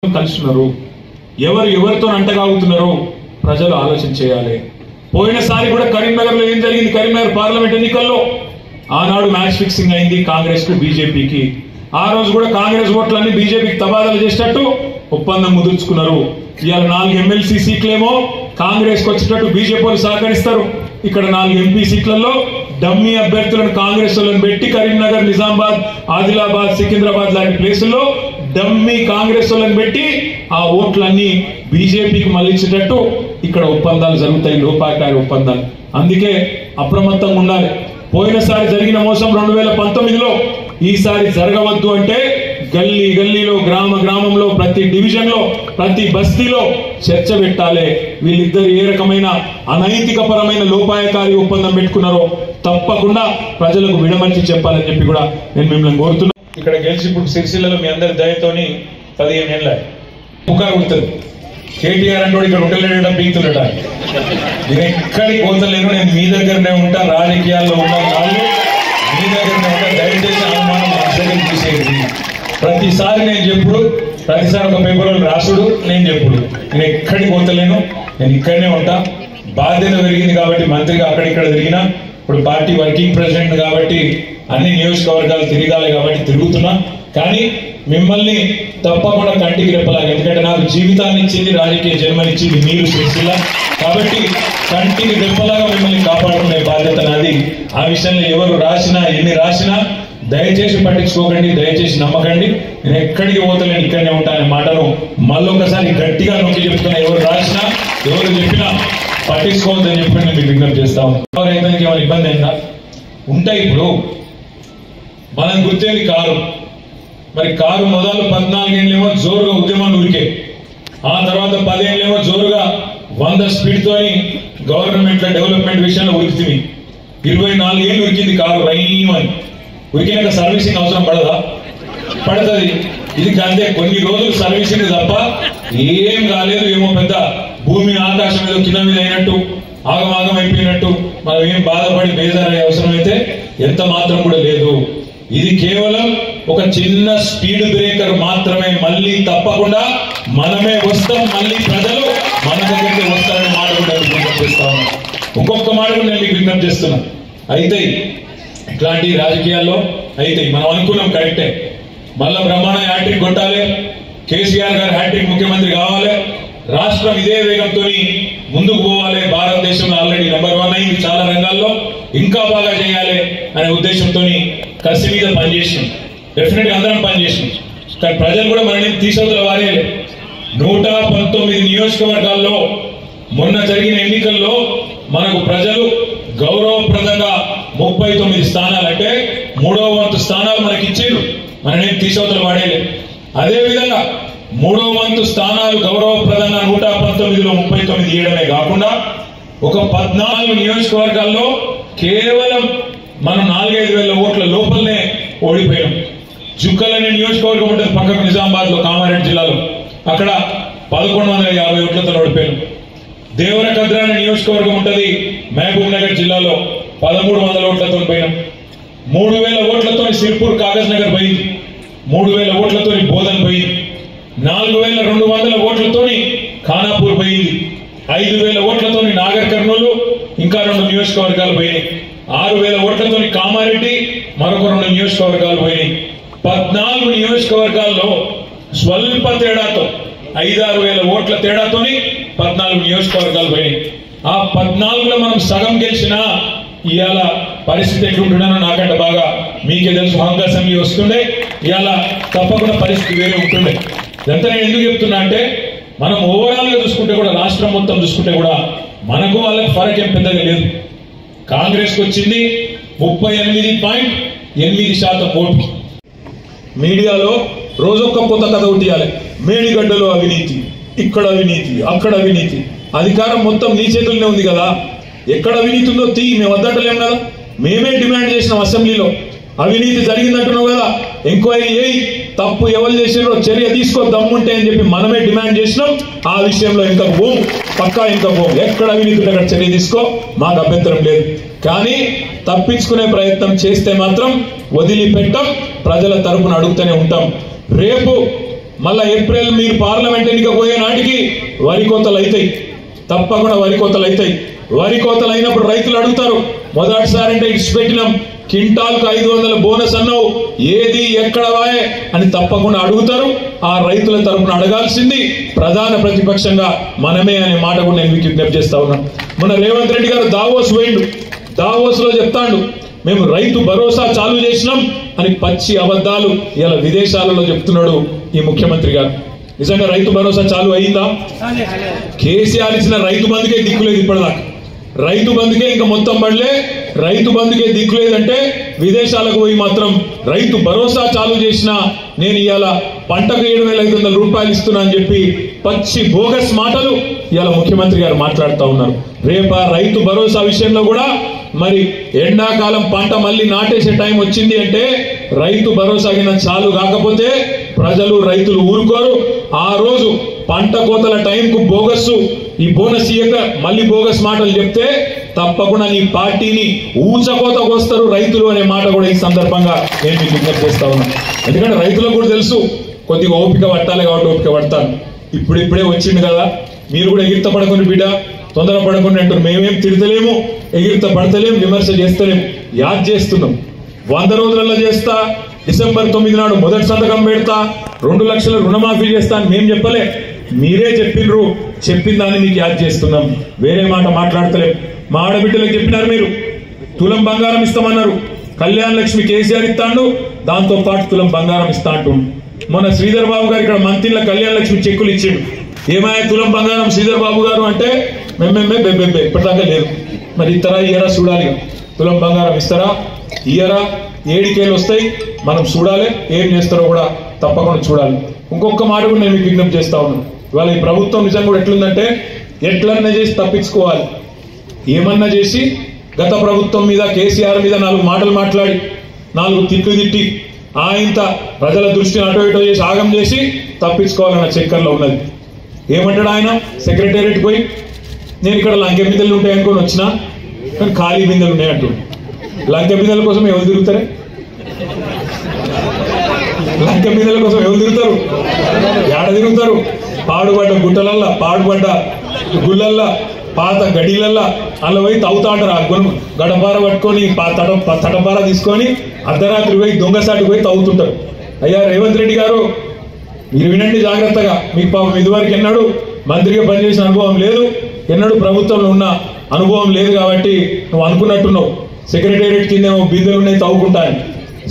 కలుస్తున్నారు, ఎవరితో అంటగాగుతున్నారో ప్రజలు ఆలోచన చేయాలి. పోయినసారి కూడా కరీంనగర్లో ఏం జరిగింది? కరీంనగర్ పార్లమెంట్ ఎన్నికల్లో ఆనాడు మ్యాచ్ ఫిక్సింగ్ అయింది కాంగ్రెస్ కు బీజేపీకి. ఆ రోజు కూడా కాంగ్రెస్ ఓట్లన్నీ బీజేపీకి తబాదాలు చేసేటట్టు ఒప్పందం ముదుర్చుకున్నారు. ఇవాళ 4 ఎమ్మెల్సీ సీట్లేమో కాంగ్రెస్ కు వచ్చేటట్టు బీజేపీ వాళ్ళు సహకరిస్తారు. ఇక్కడ 4 ఎంపీ సీట్లలో డమ్మీ అభ్యర్థులను కాంగ్రెస్ వాళ్ళని పెట్టి కరీంనగర్, నిజామాబాద్, ఆదిలాబాద్, సికింద్రాబాద్ లాంటి ప్లేసుల్లో డమ్మీ కాంగ్రెస్ వాళ్ళని పెట్టి ఆ ఓట్లన్నీ బీజేపీకి మళ్ళించేటట్టు ఇక్కడ ఒప్పందాలు జరుగుతాయి, లోపాయకారి ఒప్పందాలు. అందుకే అప్రమత్తంగా ఉండాలి. పోయినసారి జరిగిన మోసం 2019లో ఈసారి జరగవద్దు అంటే గల్లీ గల్లీలో, గ్రామ గ్రామంలో, ప్రతి డివిజన్ లో, ప్రతి బస్తీలో చర్చ పెట్టాలి. వీళ్ళిద్దరు ఏ రకమైన అనైతిక పరమైన లోపాయకారి ఒప్పందం పెట్టుకున్నారో తప్పకుండా ప్రజలకు విడమర్చి చెప్పాలని చెప్పి కూడా నేను మిమ్మల్ని కోరుతున్నా. ఇక్కడ గెలిచి ఇప్పుడు సిరిసిల్లలో మీ అందరి దయతోని 15 ఏళ్ళ పుకారు ఉంటుంది. కేటీఆర్ అంటే ఇక్కడ ఉండలేడ పీకుతుండట. నేను ఎక్కడికి పోతలేను, నేను మీ దగ్గరనే ఉంటా, రాజకీయాల్లో ఉంటా, వాళ్ళు మీ దగ్గరనే ఉంటా. దయచేసి అనుమానం మనసుగా తీసేది. ప్రతిసారి నేను చెప్పుడు, ప్రతిసారి ఒక పేపర్లో రాసుడు, నేను చెప్పుడు. నేను ఎక్కడికి పోతలేను, నేను ఇక్కడనే ఉంటా. బాధ్యత పెరిగింది కాబట్టి మంత్రిగా అక్కడిక్కడ తిరిగినా, ఇప్పుడు పార్టీ వర్కింగ్ ప్రెసిడెంట్ కాబట్టి అన్ని నియోజకవర్గాలు తిరగాలి కాబట్టి తిరుగుతున్నా. కానీ మిమ్మల్ని తప్పకుండా కంటికి రెప్పలాగా, ఎందుకంటే నాకు జీవితాన్ని ఇచ్చింది, రాజకీయ జన్మనిచ్చింది మీరు సిరిసిల్ల. కాబట్టి కంటికి రెప్పలాగా మిమ్మల్ని కాపాడుకునే బాధ్యత నాది. ఆ విషయంలో ఎవరు రాసినా, ఎన్ని రాసినా దయచేసి పట్టించుకోకండి, దయచేసి నమ్మకండి. నేను ఎక్కడికి పోతలేను, ఇక్కడనే ఉంటాననే మాటను మళ్ళొకసారి గట్టిగా నొక్కి చెప్తున్నా. ఎవరు రాసినా, ఎవరు చెప్పినా పట్టించుకోవద్దని చెప్పి నేను మీకు విజ్ఞప్తి చేస్తాను. రైతానికి ఏమైనా ఇబ్బంది అయిందా? ఉంటాయి. ఇప్పుడు మనం గుర్తేది కారు. మరి కారు మొదలు 14 ఏళ్ళేమో జోరుగా ఉద్యమాన్ని ఉరికే, ఆ తర్వాత 10 ఏళ్ళేమో జోరుగా 100 స్పీడ్ తోని గవర్నమెంట్ డెవలప్మెంట్ విషయంలో ఉరికింది. 24 ఏళ్ళు ఉరికింది కారు రైమని. ఉరికినాక సర్వీసింగ్ అవసరం పడదా? పడుతుంది. ఇది అంతే, కొన్ని రోజులు సర్వీసింగ్ తప్ప ఏం కాలేదు. ఏమో పెద్ద భూమి ఆకాశం ఏదో కింద మీద అయినట్టు, ఆగమాగం అయిపోయినట్టు మనం ఏం బాధపడి బేజారయ్యే అవసరం అయితే ఎంత మాత్రం కూడా లేదు. ఇది కేవలం ఒక చిన్న స్పీడ్ బ్రేకర్ మాత్రమే. మళ్ళీ తప్పకుండా మనమే వస్తాం, మళ్ళీ ప్రజలు మన దగ్గరికి వస్తారనే మాట కూడా విజ్ఞప్తి చేస్తాను. ఇంకొక మాట కూడా నేను మీకు విజ్ఞప్తి చేస్తున్నా. అయితే ఇట్లాంటి రాజకీయాల్లో అయితే మనం అనుకున్నాం కరెక్టే, మళ్ళా బ్రహ్మాండ హ్యాట్రిక్ కొట్టాలి, కేసీఆర్ గారు హ్యాట్రిక్ ముఖ్యమంత్రి కావాలి, రాష్ట్రం ఇదే వేగంతో ముందుకు పోవాలి, భారతదేశంలో ఆల్రెడీ నెంబర్ 1 అయింది చాలా రంగాల్లో, ఇంకా బాగా చేయాలి అనే ఉద్దేశంతో కసి మీద పనిచేసినాం. డెఫినెట్ గా అందరం పనిచేసినాం. కానీ ప్రజలు కూడా మనని తీసవతల వారే. 119 నియోజకవర్గాల్లో మొన్న జరిగిన ఎన్నికల్లో మనకు ప్రజలు గౌరవప్రదంగా 39 స్థానాలు, అంటే 3వ వంతు స్థానాలు మనకి ఇచ్చారు. మననేం తీసవతల వాడేలే. అదేవిధంగా 3వ వంతు స్థానాలు గౌరవప్రదంగా 119లో 39 ఇవ్వడమే కాకుండా ఒక 14 నియోజకవర్గాల్లో కేవలం మనం 4-5 వేల ఓట్ల లోపలనే ఓడిపోయాం. జుక్కలనే నియోజకవర్గం ఉంటుంది పక్కకు, నిజామాబాద్ లో, కామారెడ్డి జిల్లాలో, అక్కడ 1150 ఓట్లతో ఓడిపోయాం. దేవరకద్ర అనే నియోజకవర్గం ఉంటుంది మహబూబ్ నగర్ జిల్లాలో, 1300 ఓట్లతో పోయినాం. 3000 ఓట్లతో సిర్పూర్ కాగజ్ నగర్ పోయింది, 3000 ఓట్లతో బోధన్ పోయింది, 4200 ఓట్లతో ఖానాపూర్ పోయింది, 5000 ఓట్లతో నాగర్ కర్నూలు ఇంకా 2 నియోజకవర్గాలు పోయినాయి, 6000 ఓట్లతో కామారెడ్డి మరొక 2 నియోజకవర్గాలు పోయినాయి. 14 నియోజకవర్గాల్లో స్వల్ప తేడాతో 5-6 వేల ఓట్ల తేడాతోని 14 నియోజకవర్గాలు పోయినాయి. ఆ 14లో మనం సగం గెలిచినా ఇవాళ పరిస్థితి ఎట్లుంటున్నానో నాకంటే బాగా మీకే తెలుసు. హంగ అసెంబ్లీ వస్తుండే, ఇవాళ తప్పకుండా పరిస్థితి వేరే ఉంటుండే. ఇదంతా నేను ఎందుకు చెప్తున్నా అంటే, మనం ఓవరాల్ గా చూసుకుంటే కూడా, రాష్ట్రం మొత్తం చూసుకుంటే కూడా మనకు వాళ్ళకి ఫరక్ ఏం పెద్దగా లేదు. కాంగ్రెస్ కు వచ్చింది 38.8% ఓటు. మీడియాలో రోజొక్క కొత్త కథ ఉట్టియాలి. మేడిగడ్డలో అవినీతి, ఇక్కడ అవినీతి, అక్కడ అవినీతి. అధికారం మొత్తం నీ చేతుల్లోనే ఉంది కదా, ఎక్కడ అవినీతి ఉందో తీ. మేము వద్దంటలేం కదా, మేమే డిమాండ్ చేసినాం అసెంబ్లీలో. అవినీతి జరిగిందంటున్నావు కదా, ఎంక్వైరీ చేయి, తప్పు ఎవరు చేసినారో చర్య తీసుకో దమ్ముంటే అని చెప్పి మనమే డిమాండ్ చేసినాం. ఆ విషయంలో ఇంకా పోం, పక్కా ఇంకా పోం. ఎక్కడ అవినీతి ఉంటే అక్కడ చర్య తీసుకో, మాకు అభ్యంతరం లేదు. కానీ తప్పించుకునే ప్రయత్నం చేస్తే మాత్రం వదిలిపెట్టాం, ప్రజల తరపున అడుగుతూనే ఉంటాం. రేపు మళ్ళా ఏప్రిల్ మీరు పార్లమెంట్ ఎన్నిక పోయే నాటికి వరి కోతలు అవుతాయి, తప్పకుండా వరి కోతలు అవుతాయి. వరి కోతలు అయినప్పుడు రైతులు అడుగుతారు, మొదటిసారి అంటే ఇట్స్ పెట్టినాం క్వింటాల్కు 500 బోనస్ అన్నావు, ఏది ఎక్కడ వాయే అని తప్పకుండా అడుగుతారు. ఆ రైతుల తరపున అడగాల్సింది ప్రధాన ప్రతిపక్షంగా మనమే అనే మాట కూడా నేను మీకు విజ్ఞప్తి చేస్తా ఉన్నాను. మన రేవంత్ రెడ్డి గారు దావోస్ పోయిండు, దావోస్ లో చెప్తాడు మేము రైతు భరోసా చాలు చేసినాం అని పచ్చి అబద్ధాలు ఇలా విదేశాలలో చెప్తున్నాడు ఈ ముఖ్యమంత్రి గారు. నిజంగా రైతు భరోసా చాలు అయిందా? కేసీఆర్ ఇచ్చిన రైతు బంధుకే దిక్కులేదు ఇప్పటిదాకా, రైతు బంధుకే ఇంకా మొత్తం పడలే, రైతు బంధుకే దిక్కులేదంటే విదేశాలకు పోయి మాత్రం రైతు భరోసా చాలు చేసినా నేను ఇవాళ పంటకు 7,500 రూపాయలు ఇస్తున్నా అని చెప్పి పచ్చి బోగస్ మాటలు ఇవాళ ముఖ్యమంత్రి గారు మాట్లాడుతూ ఉన్నారు. రేపు రైతు భరోసా విషయంలో కూడా మరి ఎండాకాలం పంట మళ్ళీ నాటేసే టైం వచ్చింది అంటే రైతు భరోసా కింద చాలు కాకపోతే ప్రజలు రైతులు ఊరుకోరు. ఆ రోజు పంట కోతల టైంకు బోగస్సు ఈ బోనస్ ఇయ్యక మళ్ళీ బోగస్ మాటలు చెప్తే తప్పకుండా నీ పార్టీని ఊచకోతకు వస్తారు రైతులు అనే మాట కూడా ఈ సందర్భంగా నేను మీకు విజ్ఞప్తి చేస్తా ఉన్నాను. ఎందుకంటే రైతులకు కూడా తెలుసు కొద్దిగా ఓపిక పట్టాలి కాబట్టి ఓపిక పడతాను. ఇప్పుడే వచ్చింది కదా, మీరు కూడా ఎగిరిత పడకుండా బిడ్డ తొందర పడకుండా అంటారు. మేమేం తిడతలేము, ఎగిరిత పడతలేము, విమర్శ చేస్తలేము, యాద్ చేస్తున్నాం. 100 రోజులలో చేస్తా, డిసెంబర్ 9 నాడు మొదటి సంతకం పెడతా, 2 లక్షల రుణమాఫీ చేస్తా అని మేము చెప్పలే, మీరే చెప్పిండ్రు. చెప్పిన దాన్ని మీకు యాద్ చేస్తున్నాం, వేరే మాట మాట్లాడతలేం. మా ఆడబిడ్డలకు చెప్పినారు మీరు తులం బంగారం ఇస్తామన్నారు, కళ్యాణ లక్ష్మి కేసీఆర్ ఇస్తాడు, దాంతో పాటు తులం బంగారం ఇస్తా అంటుండు. మొన్న శ్రీధర్ బాబు గారు ఇక్కడ మంత్రిల కళ్యాణ లక్ష్మి చెక్కులు ఇచ్చిండు. ఏమాయ తులం బంగారం శ్రీధర్ బాబు గారు అంటే బెబ్బెబ్బే ఇప్పటిదాకా లేదు. మరి ఇస్తారా ఇయ్యరా చూడాలి. తులం బంగారం ఇస్తారా ఇయ్యరా, ఏడికేలు వస్తాయి మనం చూడాలి, ఏం చేస్తారో కూడా తప్పకుండా చూడాలి. ఇంకొక మాట కూడా నేను మీకు విజ్ఞప్తి చేస్తా ఉన్నాను. ఇవాళ ఈ ప్రభుత్వం నిజంగా కూడా ఎట్లుందంటే ఎట్లన్నా చేసి తప్పించుకోవాలి, ఏమన్నా చేసి గత ప్రభుత్వం మీద కేసీఆర్ మీద 4 మాటలు మాట్లాడి 4 తిట్లు తిట్టి ఆయంత ప్రజల దృష్టిని అటో ఇటో చేసి ఆగం చేసి తప్పించుకోవాలన్న చక్కర్లో ఉన్నది. ఏమంటాడు ఆయన సెక్రటేరియట్ పోయి, నేను ఇక్కడ లంకె బిందెలు ఉంటాయనుకొని వచ్చినా కానీ ఖాళీ బిందెలు ఉన్నాయి అంటూ. లంకె బిందెల కోసం ఎవరు తిరుగుతారే? లంకె బిందెల కోసం ఎవరు తిరుగుతారు? ఏడ తిరుగుతారు? పాడుపడ్డ గుట్టలల్లా, పాడుపడ్డ గుళ్ళల్లా, పాత గడిలల్లా అలా పోయి తవ్వుతా అంటారు. ఆ గడపార పట్టుకొని తటపార తీసుకొని అర్ధరాత్రి పోయి దొంగసాటి పోయి తవ్వుతుంటారు. అయ్యా రేవంత్ రెడ్డి గారు మీరు వినండి జాగ్రత్తగా. మీకు పాపం ఇదివరకు ఎన్నడూ మంత్రిగా పనిచేసిన అనుభవం లేదు, ఎన్నడూ ప్రభుత్వంలో ఉన్న అనుభవం లేదు కాబట్టి నువ్వు అనుకున్నట్టున్నావు సెక్రటేరియట్ కిందేమో బిందెలు ఉన్నాయి తవ్వుకుంటాయని.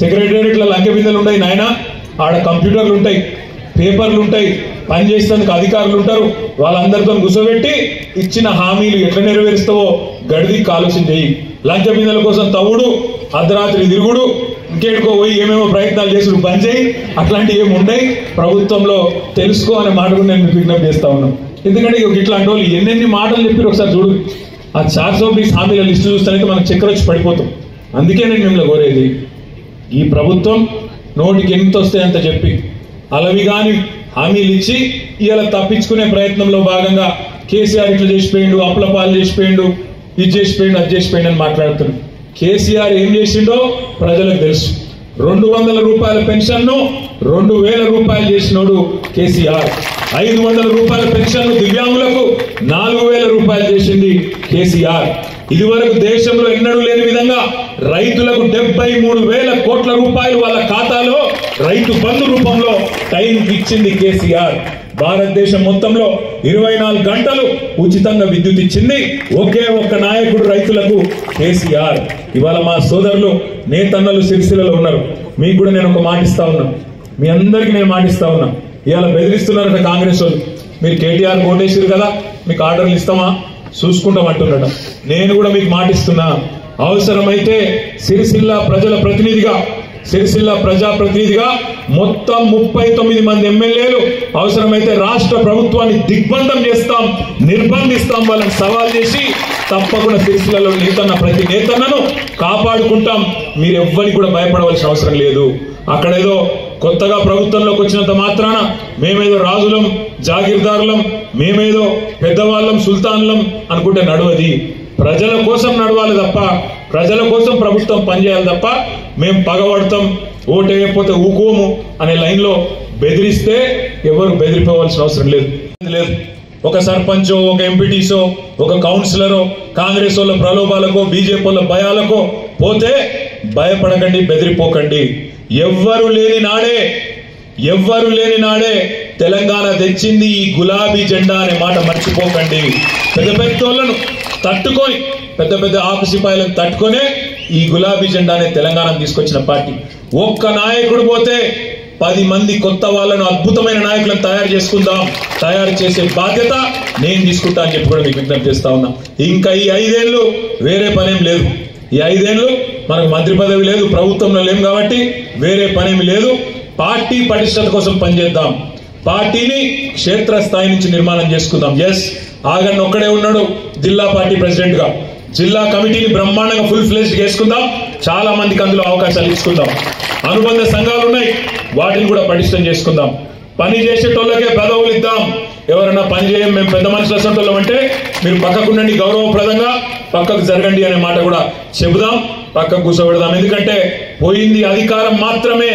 సెక్రటేరియట్లో లంకె బిందెలు ఉన్నాయి నాయన, ఆడ కంప్యూటర్లు ఉంటాయి, పేపర్లు ఉంటాయి, పనిచేసేందుకు అధికారులు ఉంటారు. వాళ్ళందరితో కూర్చోబెట్టి ఇచ్చిన హామీలు ఎట్లా నెరవేరుస్తావో గడిదికి ఆలోచన చెయ్యి. లంచ బిందెల కోసం తవ్వుడు, అర్ధరాత్రి తిరుగుడు, ఇంకేడుకో పోయి ఏమేమో ప్రయత్నాలు చేసుడు బంద్ చేయి. అట్లాంటివి ఏమి ఉన్నాయి ప్రభుత్వంలో తెలుసుకో అనే మాట కూడా నేను మీకు విజ్ఞప్తి చేస్తా ఉన్నాను. ఎందుకంటే ఇట్లాంటి వాళ్ళు ఎన్నెన్ని మాటలు చెప్పారు ఒకసారి చూడు. ఆ 420 హామీల లిస్టు చూస్తానైతే మనకు చక్కెర వచ్చి పడిపోతాం. అందుకే నేను మిమ్మల్ని కోరేది, ఈ ప్రభుత్వం నోటికి ఎంత వస్తాయి అంత చెప్పి అలవి గాని హామీలు ఇచ్చి ఇలా తప్పించుకునే ప్రయత్నంలో భాగంగా కేసీఆర్ ఇట్లా చేసిపోయిండు, అప్లపాలు చేసిపోయిండు, ఇది చేసిపోయిండు, అది చేసిపోయిండు అని మాట్లాడుతున్నాడు. కేసీఆర్ ఏం చేసిండో ప్రజలకు తెలుసు. 200 రూపాయల పెన్షన్ను 2000 రూపాయలు చేసినోడు కేసీఆర్. 500 రూపాయల పెన్షన్ను దివ్యాంగులకు 4000 రూపాయలు చేసింది కేసీఆర్. ఇదివరకు దేశంలో ఎన్నడూ లేని విధంగా రైతులకు 73,000 కోట్ల రూపాయలు వాళ్ళ ఖాతాలో రైతు బంధు రూపంలో టైం ఇచ్చింది కేసీఆర్. భారతదేశం మొత్తంలో 24 గంటలు ఉచితంగా విద్యుత్ ఇచ్చింది ఒకే ఒక్క నాయకుడు రైతులకు, కేసీఆర్. ఇవాళ మా సోదరులు నేతన్నలు సిరిసిల్లలో ఉన్నారు. మీకు కూడా నేను ఒక మాట ఇస్తా ఉన్నా, మీ అందరికీ నేను మాటిస్తా ఉన్నా. ఇవాళ బెదిరిస్తున్నారట కాంగ్రెస్ వాళ్ళు, మీరు కేటీఆర్ కోటేశ్వరు కదా మీకు ఆర్డర్లు ఇస్తామా చూసుకుంటాం అంటున్నాడు. నేను కూడా మీకు మాటిస్తున్నా, అవసరమైతే సిరిసిల్ల ప్రజల ప్రతినిధిగా, సిరిసిల్ల ప్రజాప్రతినిధిగా మొత్తం 39 మంది ఎమ్మెల్యేలు అవసరమైతే రాష్ట్ర ప్రభుత్వాన్ని దిగ్బంధం చేస్తాం, నిర్బంధిస్తాం, వాళ్ళని సవాల్ చేసి తప్పకుండా సిరిసిల్లలో నేతన్న ప్రతి నేతన్నను కాపాడుకుంటాం. మీరు ఎవ్వరికి కూడా భయపడవలసిన అవసరం లేదు. అక్కడేదో కొత్తగా ప్రభుత్వంలోకి వచ్చినంత మాత్రాన మేమేదో రాజులం, జాగీర్దారులం, మేమేదో పెద్దవాళ్ళం, సుల్తాన్లం అనుకుంటే నడవది. ప్రజల కోసం నడవాలి తప్ప, ప్రజల కోసం ప్రభుత్వం పనిచేయాలి తప్ప మేము పగబడతాం, ఓటేయకపోతే ఊకోము అనే లైన్లో బెదిరిస్తే ఎవరు బెదిరిపోవాల్సిన అవసరం లేదు. ఒక సర్పంచో, ఒక ఎంపీటీసో, ఒక కౌన్సిలరో కాంగ్రెస్ వాళ్ళ ప్రలోభాలకో, బీజేపీ వాళ్ళ భయాలకో పోతే భయపడకండి, బెదిరిపోకండి. ఎవ్వరు లేని నాడే తెలంగాణ తెచ్చింది ఈ గులాబీ జెండా అనే మాట మర్చిపోకండి. పెద్దోళ్లను తట్టుకొని, పెద్ద ఆకుసిపాయలను తట్టుకొనే ఈ గులాబీ జెండా అనే తెలంగాణ తీసుకొచ్చిన పార్టీ. ఒక్క నాయకుడు పోతే 10 మంది కొత్త వాళ్ళను, అద్భుతమైన నాయకులను తయారు చేసే బాధ్యత నేను తీసుకుంటా అని చెప్పి కూడా మీకు విజ్ఞప్తి చేస్తా ఉన్నా. ఇంకా ఈ 5 ఏళ్ళు వేరే పనేం లేదు. ఈ 5 ఏళ్ళు మనకు మంత్రి పదవి లేదు, ప్రభుత్వంలో లేం కాబట్టి వేరే పనేమి లేదు. పార్టీ పటిష్టత కోసం పనిచేద్దాం. పార్టీని క్షేత్రస్థాయి నుంచి నిర్మాణం చేసుకుందాం. ఎస్, ఆగన్ ఒక్కడే ఉన్నాడు జిల్లా పార్టీ ప్రెసిడెంట్ గా. జిల్లా కమిటీని బ్రహ్మాండంగా ఫుల్ ఫ్లెజ్డ్ చేసుకుందాం. చాలా మందికి అందులో అవకాశాలు ఇచ్చుకుందాం. అనుబంధ సంఘాలు ఉన్నాయి, వాటిని కూడా పటిష్టం చేసుకుందాం. పని చేసేటోళ్ళకే పదవులు ఇద్దాం. ఎవరైనా పని చేయం, మేము పెద్ద మనుషులు అసంటోళ్ళం అంటే మీరు పక్కకుండండి, గౌరవప్రదంగా పక్కకు జరగండి అనే మాట కూడా చెబుదాం, పక్కకు కూర్చోబెడదాం. ఎందుకంటే పోయింది అధికారం మాత్రమే,